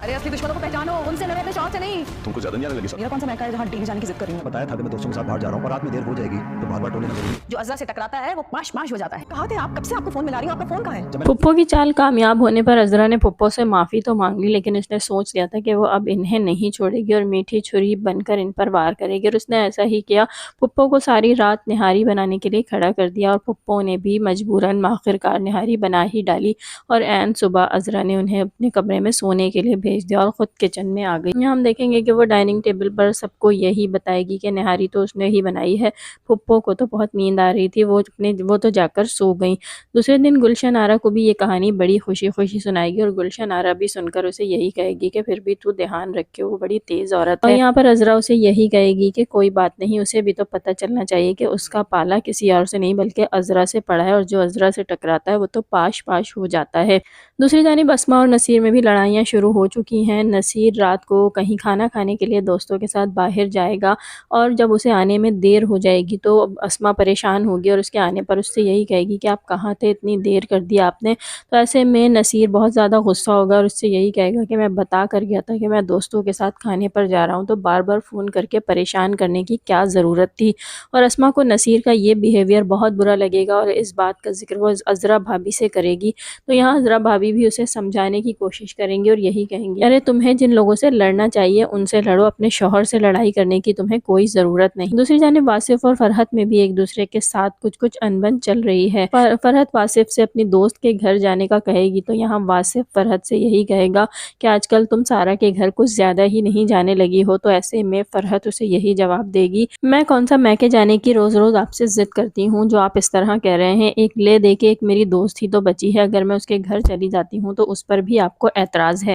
तुम्हारे असली दुश्मनों को पहचानो, उनसे लड़े अपने शौक से नहीं। तुमको ज्यादा नहीं आने लगी सर? मेरा कौन सा मैका है जहाँ डेली जाने की जिद कर रही हूँ। बताया था कि मैं दोस्तों के साथ बाहर जा रहा हूँ और रात में देर हो जाएगी तो बार बार टोले ना करूँगी। जो अज़रा से टकराता है वो पाश पाश हो जाता है। कहाँ थे आप? कब से आपको फोन मिला रही हूँ, आपका फोन कहाँ है? पुप्पो की चाल कामयाब होने पर अज़रा ने पुप्पो से माफ़ी तो मांग ली, लेकिन उसने सोच लिया था कि वो अब इन्हें नहीं छोड़ेगी और मीठी छुरी बनकर इन पर वार करेगी, और उसने ऐसा ही किया। पुप्पो को सारी रात निहारी बनाने के लिए खड़ा कर दिया और पुप्पो ने भी मजबूरन आखिरकार निहारी बना ही डाली, और ऐन सुबह अज़रा ने उन्हें अपने कमरे में सोने के लिए भेज दिया और ख़ुद किचन में आ गई। यहाँ हम देखेंगे कि वो डाइनिंग टेबल पर सबको यही बताएगी कि निहारी तो उसने ही बनाई है। पुप्पो को तो बहुत नींद आ रही थी, वो तो जाकर सो गई। दूसरे दिन गुलशन आरा को भी ये कहानी बड़ी खुशी-खुशी सुनाएगी और गुलशन आरा भी सुनकर उसे यही कहेगी कि फिर भी तू ध्यान रखे, वो बड़ी तेज़ औरत है। और यहाँ पर अज़रा उसे यही कहेगी कि कोई बात नहीं, उसे भी तो पता चलना चाहिए कि उसका पाला किसी और से नहीं बल्कि अज़रा से पड़ा है, और जो अज़रा से टकराता है वो तो पाश-पाश हो जाता है। दूसरी जानिब अस्मा और नसीर में भी लड़ाइयाँ शुरू हो चुकी हैं। नसीर रात को कहीं खाना खाने के लिए दोस्तों के साथ बाहर जाएगा, और जब उसे आने में देर हो जाएगी तो अस्मा परेशान होगी और उसके आने पर उससे यही कहेगी कि आप कहाँ थे, इतनी देर कर दी आपने। तो ऐसे में नसीर बहुत ज़्यादा गुस्सा होगा और उससे यही कहेगा कि मैं बता कर गया था कि मैं दोस्तों के साथ खाने पर जा रहा हूँ, तो बार बार फ़ोन करके परेशान करने की क्या ज़रूरत थी। और अस्मा को नसीर का ये बिहेवियर बहुत बुरा लगेगा और इस बात का जिक्र वो अज़रा भाभी से करेगी। तो यहाँ अज़रा भाभी भी उसे समझाने की कोशिश करेंगी और यही कहेंगी, अरे तुम्हें जिन लोगों से लड़ना चाहिए उनसे लड़ो, अपने शौहर से लड़ाई करने की तुम्हें कोई ज़रूरत नहीं। दूसरी जानिब वासिफ और फरहत में भी एक दूसरे के साथ कुछ अनबन चल रही है। फरहत वासिफ से अपनी दोस्त के घर जाने का कहेगी, तो यहाँ वासिफ फरहत से यही कहेगा कि आजकल तुम सारा के घर कुछ ज़्यादा ही नहीं जाने लगी हो। तो ऐसे में फरहत उसे यही जवाब देगी, मैं कौन सा मैके जाने की रोज़ रोज़ आपसे ज़िद करती हूँ जो आप इस तरह कह रहे हैं। एक ले दे के एक मेरी दोस्त ही तो बची है, अगर मैं उसके घर चली जाती हूँ तो उस पर भी आपको एतराज़ है।